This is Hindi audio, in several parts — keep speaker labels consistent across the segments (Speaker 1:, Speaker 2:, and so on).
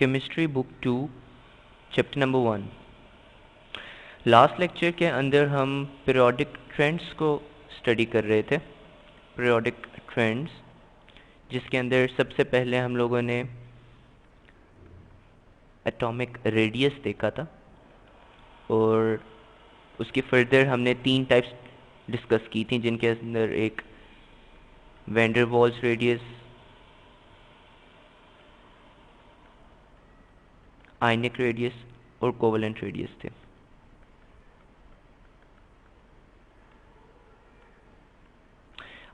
Speaker 1: Chemistry book 2 chapter number 1। Last lecture के अंदर हम पीरियोडिक ट्रेंड्स को स्टडी कर रहे थे। पीरियोडिक ट्रेंड्स जिसके अंदर सबसे पहले हम लोगों ने एटॉमिक रेडियस देखा था और उसकी फर्दर हमने 3 टाइप्स डिस्कस की थी, जिनके अंदर एक van der Waals radius, ionic radius और कोवेलेंट रेडियस थे।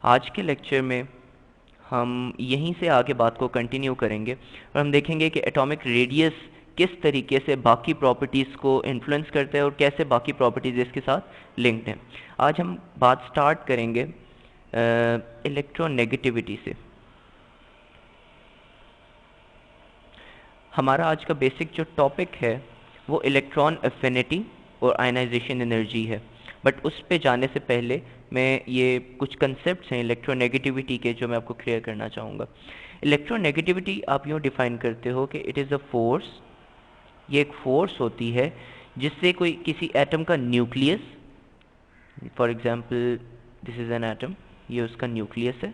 Speaker 1: आज के लेक्चर में हम यहीं से आगे बात को कंटिन्यू करेंगे और हम देखेंगे कि एटॉमिक रेडियस किस तरीके से बाकी प्रॉपर्टीज़ को इन्फ्लुएंस करता है और कैसे बाकी प्रॉपर्टीज़ इसके साथ लिंक्ड हैं। आज हम बात स्टार्ट करेंगे इलेक्ट्रोनेगेटिविटी से। हमारा आज का बेसिक जो टॉपिक है वो इलेक्ट्रॉन एफिनिटी और आयनाइजेशन एनर्जी है, बट उस पे जाने से पहले मैं ये कुछ कंसेप्ट्स हैं इलेक्ट्रोनेगेटिविटी के जो मैं आपको क्लियर करना चाहूँगा। इलेक्ट्रोनेगेटिविटी आप यूँ डिफाइन करते हो कि इट इज़ अ फोर्स, ये एक फोर्स होती है जिससे कोई किसी एटम का nucleus, for example this is an atom, ये उसका न्यूक्लियस है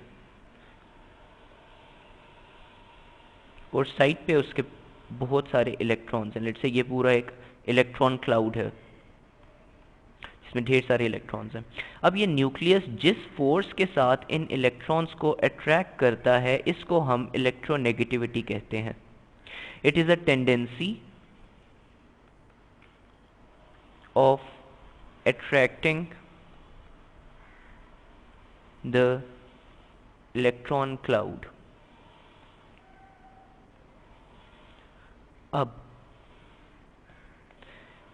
Speaker 1: और साइड पे उसके बहुत सारे इलेक्ट्रॉन्स हैं। लेट्स से ये पूरा एक इलेक्ट्रॉन क्लाउड है जिसमें ढेर सारे इलेक्ट्रॉन्स हैं। अब ये न्यूक्लियस जिस फोर्स के साथ इन इलेक्ट्रॉन्स को अट्रैक्ट करता है इसको हम इलेक्ट्रोनेगेटिविटी कहते हैं। It is a tendency of attracting the electron cloud. अब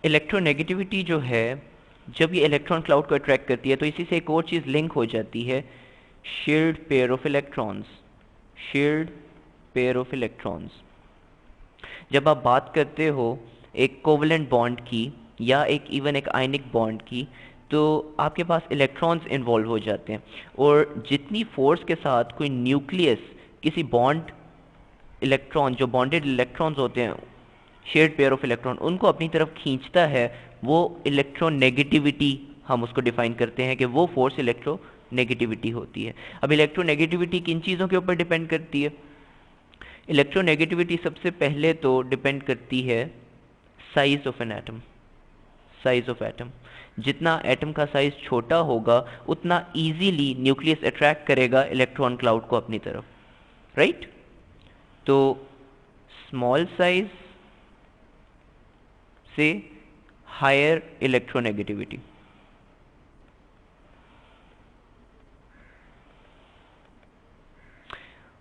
Speaker 1: इलेक्ट्रोनेगेटिविटी जो है, जब ये इलेक्ट्रॉन क्लाउड को अट्रैक्ट करती है तो इसी से एक और चीज़ लिंक हो जाती है, shared pair of electrons. Shared pair of electrons, जब आप बात करते हो एक कोवेलेंट बॉन्ड की या एक आयनिक बॉन्ड की, तो आपके पास इलेक्ट्रॉन्स इन्वॉल्व हो जाते हैं और जितनी फोर्स के साथ कोई न्यूक्लियस किसी बॉन्ड इलेक्ट्रॉन, जो बॉन्डेड इलेक्ट्रॉन्स होते हैं, शेयर्ड पेयर ऑफ इलेक्ट्रॉन, उनको अपनी तरफ खींचता है, वो इलेक्ट्रोनेगेटिविटी हम उसको डिफाइन करते हैं कि वो फोर्स इलेक्ट्रोनेगेटिविटी होती है। अब इलेक्ट्रोनेगेटिविटी किन चीज़ों के ऊपर डिपेंड करती है? इलेक्ट्रोनेगेटिविटी सबसे पहले तो डिपेंड करती है size of an atom. Size of atom, जितना एटम का साइज छोटा होगा उतना इजीली न्यूक्लियस अट्रैक्ट करेगा इलेक्ट्रॉन क्लाउड को अपनी तरफ, राइट? तो स्मॉल साइज से हायर इलेक्ट्रोनेगेटिविटी।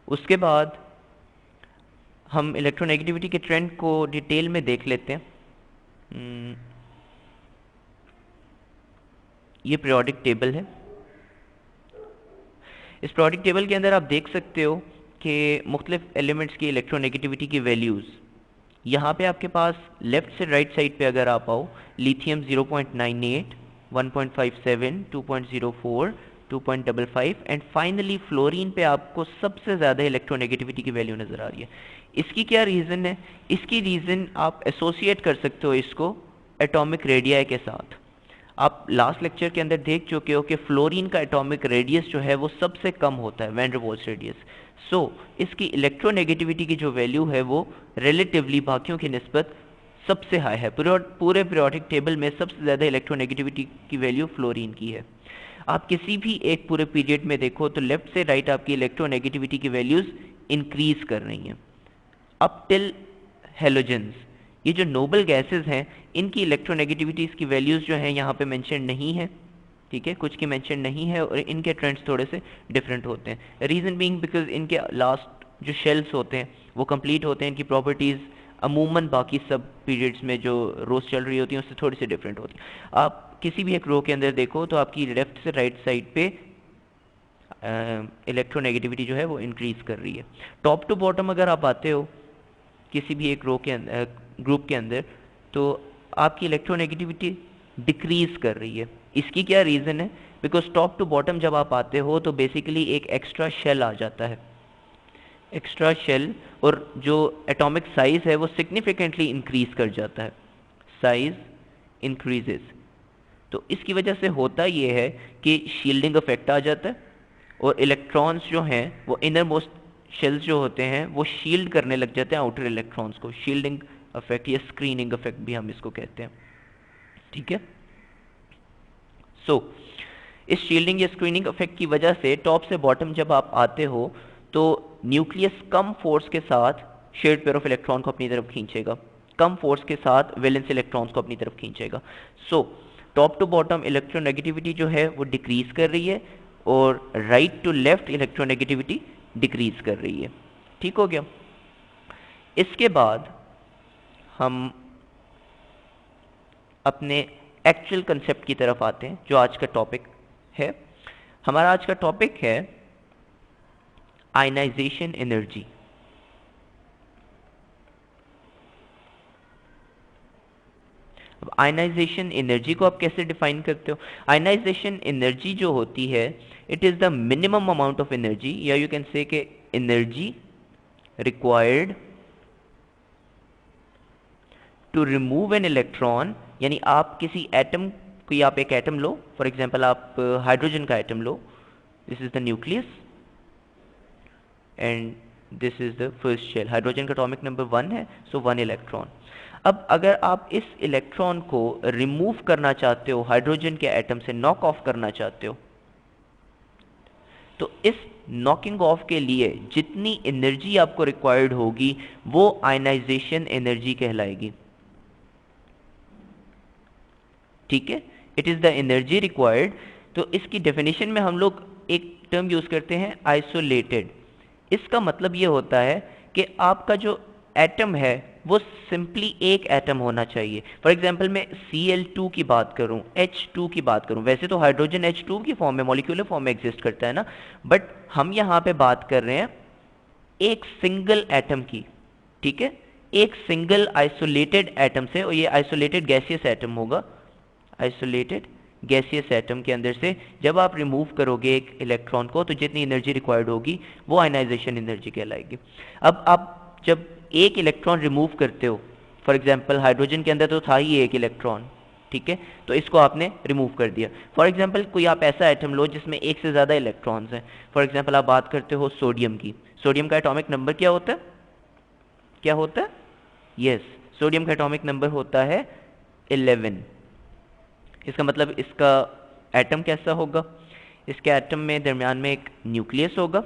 Speaker 1: उसके बाद हम इलेक्ट्रोनेगेटिविटी के ट्रेंड को डिटेल में देख लेते हैं। ये पीरियोडिक टेबल है। इस पीरियोडिक टेबल के अंदर आप देख सकते हो कि मुख्तलिफ एलिमेंट्स की इलेक्ट्रोनेगेटिविटी की वैल्यूज़। यहाँ पे आपके पास लेफ्ट से राइट साइड पे अगर आप आओ, लिथियम 0.98, 1.57, 2.04, 2.55 एंड फाइनली फ्लोरीन पे आपको सबसे ज़्यादा इलेक्ट्रोनेगेटिविटी की वैल्यू नज़र आ रही है। इसकी क्या रीज़न है? इसकी रीज़न आप एसोसिएट कर सकते हो इसको एटॉमिक रेडियाई के साथ। आप लास्ट लेक्चर के अंदर देख चुके हो कि फ्लोरीन का एटॉमिक रेडियस जो है वो सबसे कम होता है, वैन डर वाल्स रेडियस। सो इसकी इलेक्ट्रोनेगेटिविटी की जो वैल्यू है वो रिलेटिवली बाकियों की निस्बत सबसे हाई है। पूरे पीरियोडिक टेबल में सबसे ज़्यादा इलेक्ट्रोनेगेटिविटी की वैल्यू फ्लोरीन की है। आप किसी भी एक पूरे पीरियड में देखो तो लेफ्ट से राइट आपकी इलेक्ट्रोनेगेटिविटी की वैल्यूज़ इंक्रीज कर रही हैं अप टिल हेलोजेंस। ये जो नोबल गैसेस हैं इनकी इलेक्ट्रोनेगेटिविटीज़ की वैल्यूज़ जो हैं यहाँ पे मेंशन नहीं है, ठीक है, कुछ की मेंशन नहीं है और इनके ट्रेंड्स थोड़े से डिफरेंट होते हैं। रीज़न बीइंग बिकॉज इनके लास्ट जो शेल्स होते हैं वो कंप्लीट होते हैं, इनकी प्रॉपर्टीज़ अमूमन बाकी सब पीरियड्स में जो रोज़ चल रही होती हैं उससे थोड़ी सी डिफरेंट होती है। आप किसी भी एक रो के अंदर देखो तो आपकी लेफ्ट से राइट साइड पे इलेक्ट्रोनेगेटिविटी जो है वो इंक्रीज़ कर रही है। टॉप टू बॉटम अगर आप आते हो किसी भी एक रो के अंदर, ग्रुप के अंदर, तो आपकी इलेक्ट्रोनेगेटिविटी डिक्रीज कर रही है। इसकी क्या रीज़न है? बिकॉज टॉप टू बॉटम जब आप आते हो तो बेसिकली एक एक्स्ट्रा शेल आ जाता है। एक्स्ट्रा शेल और जो एटॉमिक साइज है वो सिग्निफिकेंटली इंक्रीज कर जाता है, साइज इंक्रीजेस। तो इसकी वजह से होता ये है कि शील्डिंग इफेक्ट आ जाता है और इलेक्ट्रॉन्स जो हैं वो इनर मोस्ट शेल्स जो होते हैं वो शील्ड करने लग जाते हैं आउटर इलेक्ट्रॉन्स को। शील्डिंग इफेक्ट या स्क्रीनिंग इफेक्ट भी हम इसको कहते हैं, ठीक है। सो इस शील्डिंग या स्क्रीनिंग इफेक्ट की वजह से टॉप से बॉटम जब आप आते हो तो न्यूक्लियस कम फोर्स के साथ शेयर्ड पेयर ऑफ इलेक्ट्रॉन को अपनी तरफ खींचेगा, कम फोर्स के साथ वैलेंस इलेक्ट्रॉन्स को अपनी तरफ खींचेगा। So top to bottom electronegativity जो है वो डिक्रीज कर रही है और right to left electronegativity decrease कर रही है, ठीक हो गया। इसके बाद हम अपने एक्चुअल कंसेप्ट की तरफ आते हैं जो आज का टॉपिक है। हमारा आज का टॉपिक है आयनाइजेशन एनर्जी। अब आयनाइजेशन एनर्जी को आप कैसे डिफाइन करते हो? आयनाइजेशन एनर्जी जो होती है it is the minimum amount of energy, या यू कैन से कि energy required to remove an electron. यानी आप किसी एटम, कोई आप एक एटम लो, फॉर एग्जांपल आप हाइड्रोजन का एटम लो, this is the nucleus and this is the first shell. Hydrogen का एटॉमिक नंबर 1 है, सो 1 इलेक्ट्रॉन। अब अगर आप इस इलेक्ट्रॉन को रिमूव करना चाहते हो, हाइड्रोजन के एटम से नॉक ऑफ करना चाहते हो, तो इस नॉकिंग ऑफ के लिए जितनी एनर्जी आपको रिक्वायर्ड होगी वो आयनाइजेशन एनर्जी कहलाएगी, ठीक है। It is the energy required. तो इसकी डेफिनेशन में हम लोग एक टर्म यूज करते हैं आइसोलेटेड। इसका मतलब ये होता है कि आपका जो एटम है वो सिंपली एक एटम होना चाहिए। फॉर एग्जांपल मैं Cl2 की बात करूं, H2 की बात करूं, वैसे तो हाइड्रोजन H2 की फॉर्म में, मॉलिक्यूलर फॉर्म में एग्जिस्ट करता है ना, बट हम यहां पे बात कर रहे हैं एक सिंगल एटम की, ठीक है, एक सिंगल आइसोलेटेड एटम से। और ये आइसोलेटेड गैसियस एटम होगा, आइसोलेटेड गैसियस एटम के अंदर से जब आप रिमूव करोगे एक इलेक्ट्रॉन को तो जितनी एनर्जी रिक्वायर्ड होगी वो आयनाइजेशन एनर्जी कहलाएगी। अब आप जब एक इलेक्ट्रॉन रिमूव करते हो, फॉर एग्जांपल हाइड्रोजन के अंदर तो था ही एक इलेक्ट्रॉन, ठीक है, तो इसको आपने रिमूव कर दिया। फॉर एग्जांपल कोई आप ऐसा एटम लो जिसमें एक से ज़्यादा इलेक्ट्रॉन्स हैं। फॉर एग्जांपल आप बात करते हो सोडियम की। सोडियम का एटॉमिक नंबर क्या होता है? क्या होता है? यस, सोडियम का एटॉमिक नंबर होता है 11। इसका मतलब इसका एटम कैसा होगा? इसके एटम में दरमियान में एक न्यूक्लियस होगा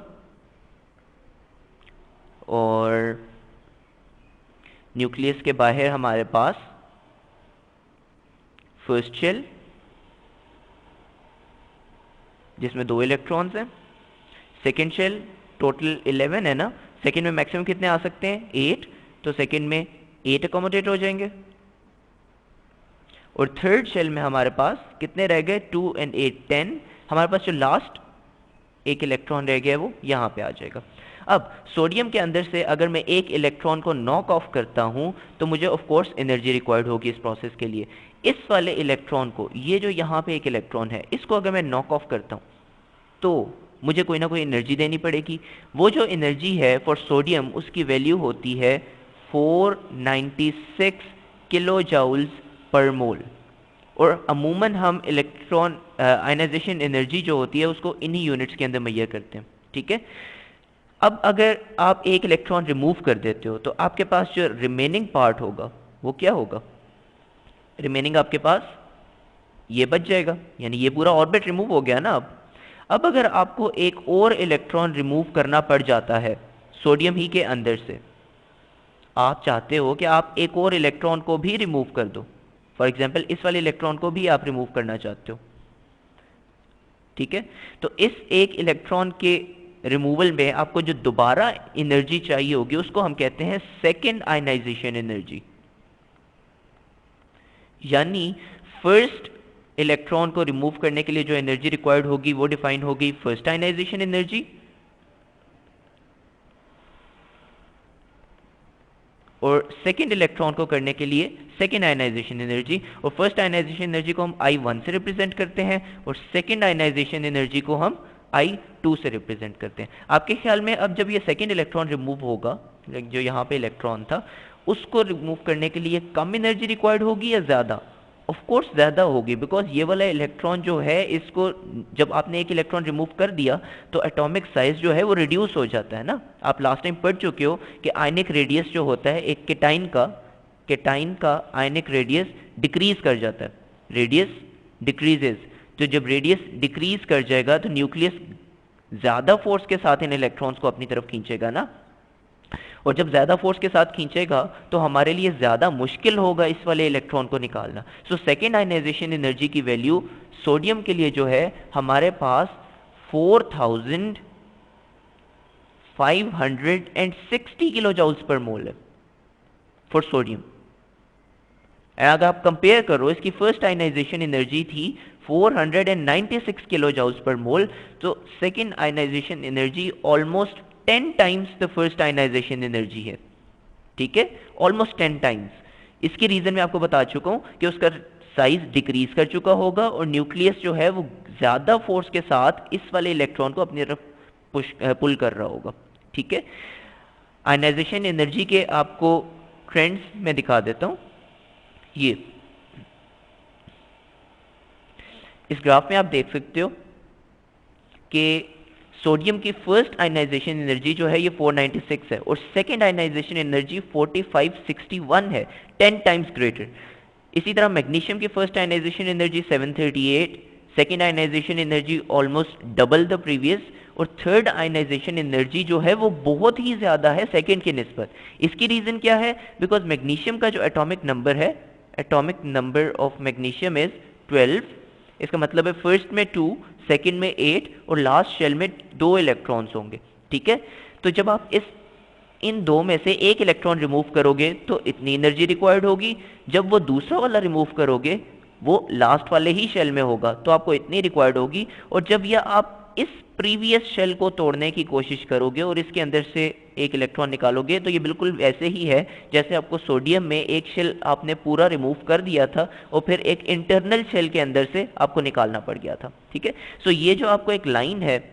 Speaker 1: और न्यूक्लियस के बाहर हमारे पास फर्स्ट शेल जिसमें 2 इलेक्ट्रॉन्स हैं, सेकेंड शेल टोटल 11 है ना, सेकेंड में मैक्सिमम कितने आ सकते हैं? 8, तो सेकेंड में 8 अकोमोडेट हो जाएंगे। और थर्ड शेल में हमारे पास कितने रह गए? 2 and 8 10। हमारे पास जो लास्ट एक इलेक्ट्रॉन रह गया वो यहाँ पे आ जाएगा। अब सोडियम के अंदर से अगर मैं एक इलेक्ट्रॉन को नॉक ऑफ करता हूँ तो मुझे ऑफ कोर्स एनर्जी रिक्वायर्ड होगी इस प्रोसेस के लिए। इस वाले इलेक्ट्रॉन को, ये जो यहाँ पे एक इलेक्ट्रॉन है, इसको अगर मैं नॉक ऑफ करता हूँ तो मुझे कोई ना कोई एनर्जी देनी पड़ेगी। वो जो एनर्जी है फॉर सोडियम उसकी वैल्यू होती है 496 किलो जाउल्स पर मोल। और अमूमन हम इलेक्ट्रॉन आयनाइजेशन एनर्जी जो होती है उसको इन्हीं यूनिट्स के अंदर मेजर करते हैं, ठीक है। अब अगर आप एक इलेक्ट्रॉन रिमूव कर देते हो तो आपके पास जो रिमेनिंग पार्ट होगा वो क्या होगा? रिमेनिंग आपके पास ये बच जाएगा, यानी ये पूरा ऑर्बिट रिमूव हो गया ना। अब अगर आपको एक और इलेक्ट्रॉन रिमूव करना पड़ जाता है सोडियम ही के अंदर से, आप चाहते हो कि आप एक और इलेक्ट्रॉन को भी रिमूव कर दो, फॉर एग्जाम्पल इस वाले इलेक्ट्रॉन को भी आप रिमूव करना चाहते हो, ठीक है, तो इस एक इलेक्ट्रॉन के रिमूवल में आपको जो दोबारा एनर्जी चाहिए होगी उसको हम कहते हैं सेकेंड आयनाइजेशन एनर्जी। यानी फर्स्ट इलेक्ट्रॉन को रिमूव करने के लिए जो एनर्जी रिक्वायर्ड होगी वो डिफाइन होगी फर्स्ट आयनाइजेशन एनर्जी, और सेकेंड इलेक्ट्रॉन को करने के लिए सेकेंड आयनाइजेशन एनर्जी। और फर्स्ट आयनाइजेशन एनर्जी को हम I1 से रिप्रेजेंट करते हैं और सेकेंड आयनाइजेशन एनर्जी को हम I2 से रिप्रेजेंट करते हैं। आपके ख्याल में अब जब ये सेकेंड इलेक्ट्रॉन रिमूव होगा, जो यहाँ पे इलेक्ट्रॉन था, उसको रिमूव करने के लिए कम एनर्जी रिक्वायर्ड होगी या ज़्यादा? ऑफ कोर्स ज़्यादा होगी, बिकॉज ये वाला इलेक्ट्रॉन जो है, इसको जब आपने एक इलेक्ट्रॉन रिमूव कर दिया तो एटॉमिक साइज जो है वो रिड्यूस हो जाता है ना। आप लास्ट टाइम पढ़ चुके हो कि आयनिक रेडियस जो होता है एक केटाइन का आयनिक रेडियस डिक्रीज कर जाता है, रेडियस डिक्रीजेस। तो जब रेडियस डिक्रीज कर जाएगा तो न्यूक्लियस ज़्यादा फोर्स के साथ इन इलेक्ट्रॉन्स को अपनी तरफ खींचेगा ना, और जब ज़्यादा फोर्स के साथ खींचेगा तो हमारे लिए ज़्यादा मुश्किल होगा इस वाले इलेक्ट्रॉन को निकालना। सो सेकेंड आयनाइजेशन एनर्जी की वैल्यू सोडियम के लिए जो है हमारे पास 4560 किलो जूल्स पर मोल है फॉर सोडियम। अगर आप कंपेयर करो, इसकी फर्स्ट आयनाइजेशन एनर्जी थी 496 किलो जूल्स पर मोल, तो second ionization energy almost 10 times the first ionization energy है। ठीक है, ऑलमोस्ट 10 टाइम्स। इसकी रीजन मैं आपको बता चुका हूं कि उसका साइज डिक्रीज कर चुका होगा और न्यूक्लियस जो है वो ज्यादा फोर्स के साथ इस वाले इलेक्ट्रॉन को अपनी तरफ पुल कर रहा होगा। ठीक है, आयनाइजेशन एनर्जी के आपको ट्रेंड्स में दिखा देता हूं। ये इस ग्राफ में आप देख सकते हो कि सोडियम की फर्स्ट आयनाइजेशन एनर्जी जो है ये 496 है और सेकेंड आयनाइजेशन एनर्जी 4561 है, 10 टाइम्स ग्रेटर। इसी तरह मैग्नीशियम की first ionization energy 738, second ionization energy almost double the previous, और थर्ड आयनाइजेशन एनर्जी जो है वो बहुत ही ज्यादा है सेकेंड के निस्बत। इसकी रीजन क्या है? बिकॉज मैग्नीशियम का जो एटॉमिक नंबर है, atomic number of magnesium is 12। इसका मतलब है फर्स्ट में 2, सेकेंड में 8 और लास्ट शेल में 2 इलेक्ट्रॉन्स होंगे। ठीक है, तो जब आप इन दो में से एक इलेक्ट्रॉन रिमूव करोगे तो इतनी एनर्जी रिक्वायर्ड होगी, जब वो दूसरा वाला रिमूव करोगे वो लास्ट वाले ही शेल में होगा तो आपको इतनी रिक्वायर्ड होगी। और जब यह आप इस प्रीवियस शेल को तोड़ने की कोशिश करोगे और इसके अंदर से एक इलेक्ट्रॉन निकालोगे तो ये बिल्कुल वैसे ही है जैसे आपको सोडियम में एक शेल आपने पूरा रिमूव कर दिया था और फिर एक इंटरनल शेल के अंदर से आपको निकालना पड़ गया था। ठीक है, सो ये जो आपको एक लाइन है,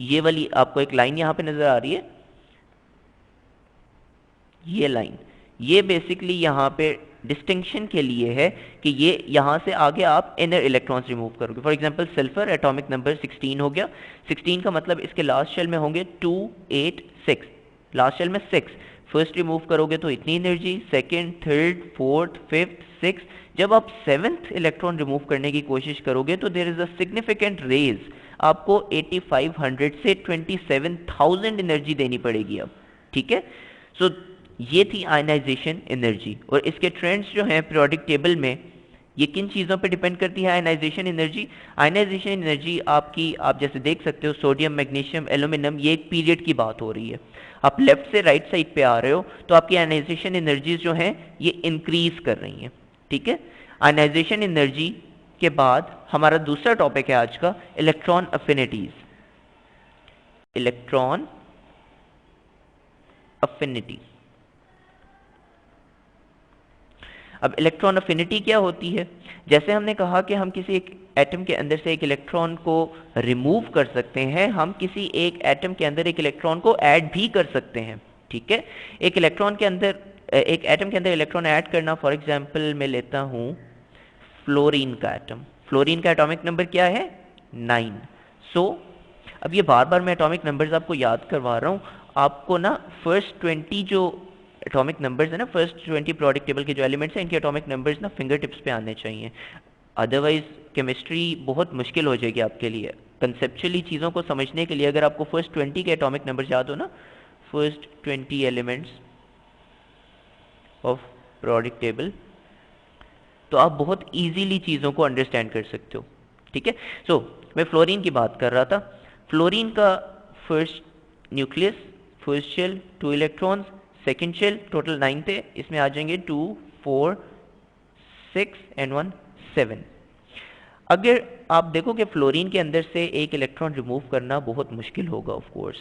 Speaker 1: ये वाली आपको एक लाइन यहां पे नजर आ रही है, ये लाइन, ये बेसिकली यहां पे डिस्टिंक्शन के लिए है कि ये यहां से आगे आप इनर इलेक्ट्रॉन्स रिमूव करोगे। For example sulphur atomic number 16 हो गया, 16 का मतलब इसके लास्ट शेल में होंगे 2, 8, 6, लास्ट शेल में 6, फर्स्ट रिमूव करोगे तो इतनी energy, second, third, fourth, fifth, six, जब आप 7th इलेक्ट्रॉन रिमूव करने की कोशिश करोगे तो there is a significant raise, आपको 8500 से 27000 एनर्जी देनी पड़ेगी अब। ठीक है, सो ये थी आयनाइजेशन एनर्जी। और इसके ट्रेंड्स जो हैं पीरियोडिक टेबल में, ये किन चीज़ों पे डिपेंड करती है आयनाइजेशन एनर्जी? आयनाइजेशन एनर्जी आपकी, आप जैसे देख सकते हो सोडियम, मैग्नीशियम, एल्यूमिनियम, ये एक पीरियड की बात हो रही है। आप लेफ्ट से राइट साइड पे आ रहे हो तो आपकी आयनाइजेशन एनर्जीज जो हैं ये इंक्रीज कर रही हैं। ठीक है, आयनाइजेशन एनर्जी के बाद हमारा दूसरा टॉपिक है आज का, इलेक्ट्रॉन अफिनिटीज। Electron affinity. अब इलेक्ट्रॉन अफिनिटी क्या होती है? जैसे हमने कहा कि हम किसी एक एटम के अंदर से एक इलेक्ट्रॉन को रिमूव कर सकते हैं, हम किसी एक एटम के अंदर एक इलेक्ट्रॉन को ऐड भी कर सकते हैं। ठीक है, एक इलेक्ट्रॉन के अंदर, एक एटम के अंदर इलेक्ट्रॉन ऐड करना, फॉर एग्जांपल मैं लेता हूं फ्लोरीन का एटम। फ्लोरीन का एटॉमिक नंबर क्या है? 9। सो अब ये बार बार मैं एटॉमिक नंबर्स आपको याद करवा रहा हूं, आपको ना फर्स्ट 20 जो एटॉमिक नंबर्स है ना, फर्स्ट 20 पीरियोडिक टेबल के जो एलिमेंट्स हैं इनके एटॉमिक नंबर्स ना फिंगर टिप्स पे आने चाहिए, अदरवाइज केमिस्ट्री बहुत मुश्किल हो जाएगी आपके लिए। कंसेप्चुअली चीज़ों को समझने के लिए अगर आपको फर्स्ट 20 के एटॉमिक नंबर्स याद हो ना, first 20 elements of periodic table, तो आप बहुत ईजीली चीज़ों को अंडरस्टैंड कर सकते हो। ठीक है, सो मैं फ्लोरीन की बात कर रहा था। फ्लोरीन का first nucleus, first shell, 2 electrons, second shell, total 9 थे, इसमें आ जाएंगे 2, 4, 6 एंड 1, 7। अगर आप देखो कि फ्लोरीन के अंदर से एक इलेक्ट्रॉन रिमूव करना बहुत मुश्किल होगा ऑफ कोर्स,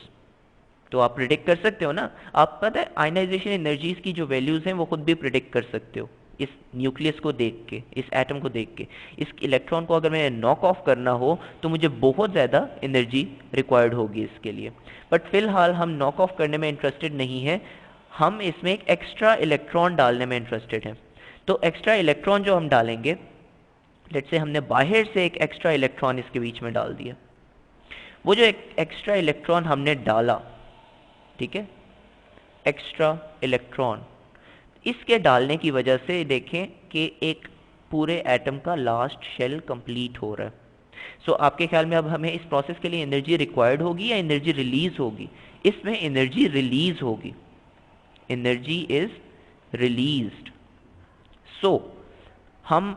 Speaker 1: तो आप प्रिडिक्ट कर सकते हो ना, आप पता है आयनाइजेशन एनर्जीज की जो वैल्यूज हैं वो खुद भी प्रिडिक्ट कर सकते हो। इस न्यूक्लियस को देख के, इस एटम को देख के, इस इलेक्ट्रॉन को अगर मैं नॉक ऑफ करना हो तो मुझे बहुत ज़्यादा एनर्जी रिक्वायर्ड होगी इसके लिए। बट फिलहाल हम नॉक ऑफ करने में इंटरेस्टेड नहीं है, हम इसमें एक एक्स्ट्रा इलेक्ट्रॉन डालने में इंटरेस्टेड हैं। तो एक्स्ट्रा इलेक्ट्रॉन जो हम डालेंगे, लेट्स से हमने बाहर से एक एक्स्ट्रा इलेक्ट्रॉन इसके बीच में डाल दिया, वो जो एक एक्स्ट्रा इलेक्ट्रॉन हमने डाला, ठीक है, एक्स्ट्रा इलेक्ट्रॉन, इसके डालने की वजह से देखें कि एक पूरे एटम का लास्ट शेल कंप्लीट हो रहा है। सो आपके ख्याल में अब हमें इस प्रोसेस के लिए एनर्जी रिक्वायर्ड होगी या एनर्जी रिलीज होगी? इसमें एनर्जी रिलीज होगी, एनर्जी इज रिलीज्ड। सो हम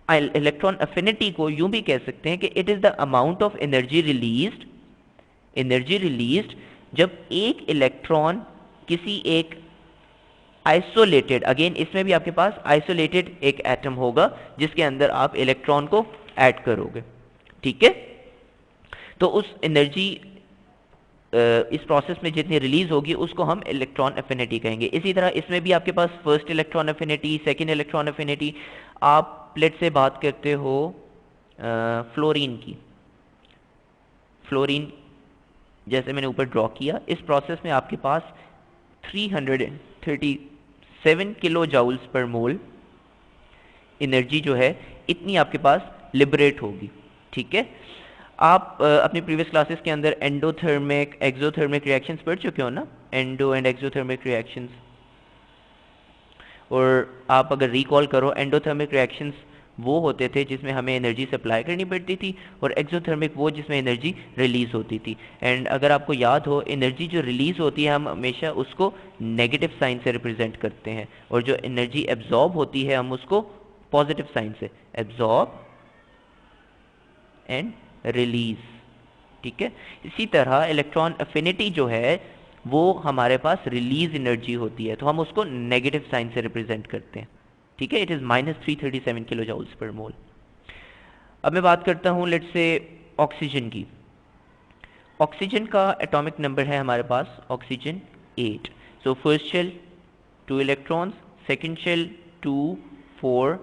Speaker 1: इलेक्ट्रॉन अफिनिटी को यूं भी कह सकते हैं कि it is the amount of energy released, energy released जब एक इलेक्ट्रॉन किसी एक आइसोलेटेड, अगेन इसमें भी आपके पास आइसोलेटेड एक एटम होगा जिसके अंदर आप इलेक्ट्रॉन को ऐड करोगे, ठीक है। तो उस एनर्जी इस प्रोसेस में जितनी रिलीज होगी उसको हम इलेक्ट्रॉन अफिनिटी कहेंगे। इसी तरह इसमें भी आपके पास first electron affinity, second electron affinity. आप प्लेट से बात करते हो फ्लोरीन की, फ्लोरीन जैसे मैंने ऊपर ड्रॉ किया, इस प्रोसेस में आपके पास 337 किलो जाउल्स पर मोल एनर्जी जो है इतनी आपके पास लिबरेट होगी, ठीक है। आप अपनी प्रीवियस क्लासेस के अंदर एंडोथर्मिक, एक्सोथर्मिक रिएक्शंस पढ़ चुके हो ना, एंडो एंड एक्सोथर्मिक रिएक्शंस। और आप अगर रिकॉल करो, एंडोथर्मिक रिएक्शंस वो होते थे जिसमें हमें एनर्जी सप्लाई करनी पड़ती थी, और एक्सोथर्मिक वो जिसमें एनर्जी रिलीज होती थी। एंड अगर आपको याद हो, एनर्जी जो रिलीज होती है हम हमेशा उसको नेगेटिव साइन से रिप्रेजेंट करते हैं, और जो एनर्जी एब्जॉर्ब होती है हम उसको पॉजिटिव साइन से, एब्जॉर्ब एंड रिलीज, ठीक है। इसी तरह इलेक्ट्रॉन अफिनिटी जो है वो हमारे पास रिलीज एनर्जी होती है, तो हम उसको नेगेटिव साइन से रिप्रेजेंट करते हैं, ठीक है। इट इज -337 किलो जाउल्स पर मोल। अब मैं बात करता हूं लेट्स से ऑक्सीजन की। ऑक्सीजन का एटॉमिक नंबर है हमारे पास, oxygen 8। So first shell 2 electrons, second shell 2 4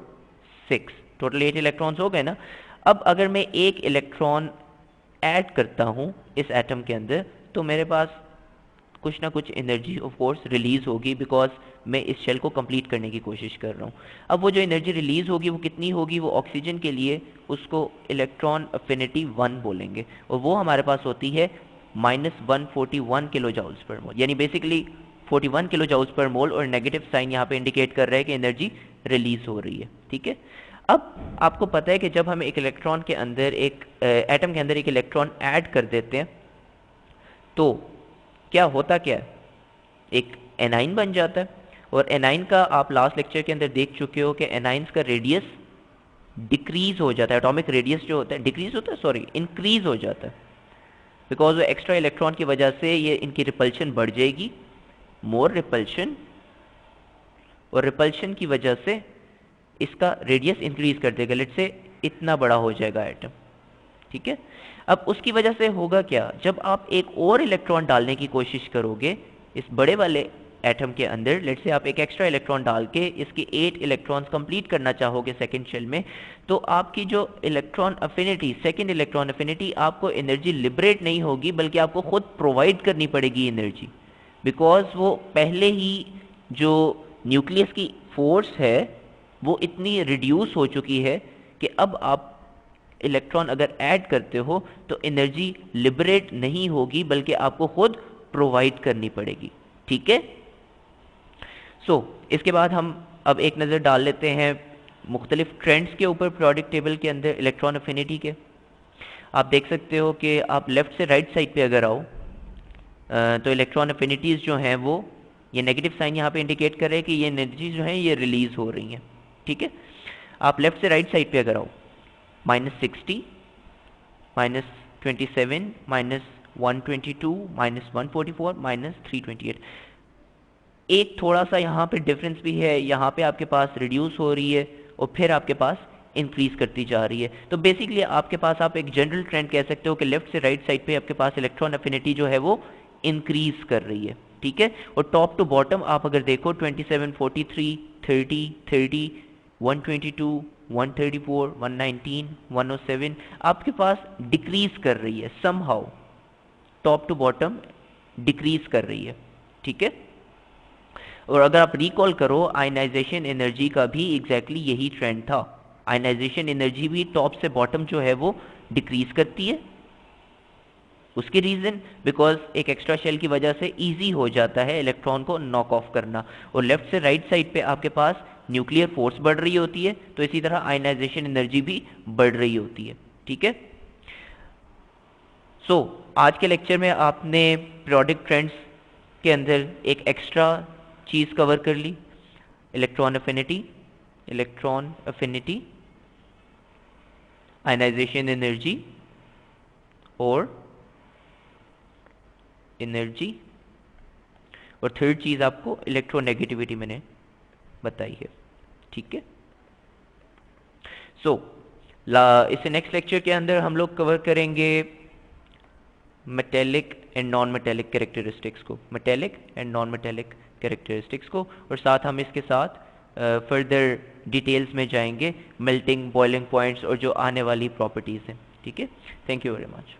Speaker 1: 6, total 8 electrons हो गए ना। अब अगर मैं एक इलेक्ट्रॉन ऐड करता हूं इस एटम के अंदर, तो मेरे पास कुछ ना कुछ एनर्जी ऑफ कोर्स रिलीज होगी, बिकॉज मैं इस शेल को कंप्लीट करने की कोशिश कर रहा हूं। अब वो जो एनर्जी रिलीज होगी वो कितनी होगी? वो ऑक्सीजन के लिए उसको इलेक्ट्रॉन अफिनिटी 1 बोलेंगे, और वो हमारे पास होती है -141 किलो जाउल्स पर मोल, यानी बेसिकली 41 किलो जाउल्स पर मोल, और नेगेटिव साइन यहाँ पे इंडिकेट कर रहा है कि एनर्जी रिलीज हो रही है, ठीक है। अब आपको पता है कि जब हम एक इलेक्ट्रॉन के अंदर, एक एटम के अंदर एक इलेक्ट्रॉन ऐड कर देते हैं तो क्या होता क्या है? एक एनाइन बन जाता है, और एनाइन का आप लास्ट लेक्चर के अंदर देख चुके हो कि एनाइंस का रेडियस डिक्रीज हो जाता है, एटॉमिक रेडियस जो होता है डिक्रीज होता है, सॉरी इंक्रीज हो जाता है, बिकॉज वो एक्स्ट्रा इलेक्ट्रॉन की वजह से ये इनकी रिपल्शन बढ़ जाएगी, मोर रिपल्शन, और रिपल्शन की वजह से इसका रेडियस इंक्रीज कर देगा, लेट से इतना बड़ा हो जाएगा एटम, ठीक है। अब उसकी वजह से होगा क्या? जब आप एक और इलेक्ट्रॉन डालने की कोशिश करोगे इस बड़े वाले एटम के अंदर, लेट से आप एक एक्स्ट्रा इलेक्ट्रॉन डाल के इसके 8 इलेक्ट्रॉन्स कंप्लीट करना चाहोगे सेकंड शेल में, तो आपकी जो electron affinity, second electron affinity, आपको एनर्जी लिबरेट नहीं होगी, बल्कि आपको खुद प्रोवाइड करनी पड़ेगी एनर्जी, बिकॉज वो पहले ही जो न्यूक्लियस की फोर्स है वो इतनी रिड्यूस हो चुकी है कि अब आप इलेक्ट्रॉन अगर ऐड करते हो तो एनर्जी लिबरेट नहीं होगी, बल्कि आपको खुद प्रोवाइड करनी पड़ेगी, ठीक है। सो इसके बाद हम अब एक नज़र डाल लेते हैं मुख्तलिफ ट्रेंड्स के ऊपर पीरियोडिक टेबल के अंदर इलेक्ट्रॉन अफिनिटी के। आप देख सकते हो कि आप लेफ्ट से राइट साइड पे अगर आओ तो इलेक्ट्रॉन अफिनिटीज़ जो हैं वो, ये नेगेटिव साइन यहाँ पे इंडिकेट कर रहे हैं कि ये एनर्जी जो है ये रिलीज हो रही हैं, ठीक है। आप लेफ्ट से राइट साइड पे अगर आओ, -60, -27, -122, -144, -328, एक थोड़ा सा यहाँ पे डिफरेंस भी है, यहाँ पे आपके पास रिड्यूस हो रही है और फिर आपके पास इंक्रीज करती जा रही है। तो बेसिकली आपके पास आप एक जनरल ट्रेंड कह सकते हो कि लेफ्ट से राइट साइड पे आपके पास इलेक्ट्रॉन अफिनिटी जो है वो इंक्रीज कर रही है, ठीक है। और टॉप टू बॉटम आप अगर देखो 27, 43, 30, 30, 122, 134, 119, 107 आपके पास डिक्रीज कर रही है somehow, top to bottom decrease कर रही है, ठीक है। और अगर आप रिकॉल करो आयनाइजेशन एनर्जी का भी एग्जैक्टली यही ट्रेंड था। आयनाइजेशन एनर्जी भी टॉप से बॉटम जो है वो डिक्रीज करती है। उसकी रीजन बिकॉज एक एक्स्ट्रा शेल की वजह से इजी हो जाता है इलेक्ट्रॉन को नॉक ऑफ करना, और लेफ्ट से राइट साइड पे आपके पास न्यूक्लियर फोर्स बढ़ रही होती है, तो इसी तरह आयनाइजेशन एनर्जी भी बढ़ रही होती है, ठीक है। सो आज के लेक्चर में आपने पीरियोडिक ट्रेंड्स के अंदर एक एक्स्ट्रा चीज कवर कर ली, इलेक्ट्रॉन अफिनिटी, आयनाइजेशन एनर्जी और एनर्जी, और थर्ड चीज आपको इलेक्ट्रोनेगेटिविटी मैंने बताई है, ठीक है। सो इसे नेक्स्ट लेक्चर के अंदर हम लोग कवर करेंगे metallic and non metallic characteristics को, metallic and non metallic characteristics को, और साथ हम इसके साथ फर्दर डिटेल्स में जाएंगे मेल्टिंग, बॉइलिंग पॉइंट्स और जो आने वाली प्रॉपर्टीज हैं, ठीक है। Thank you very much.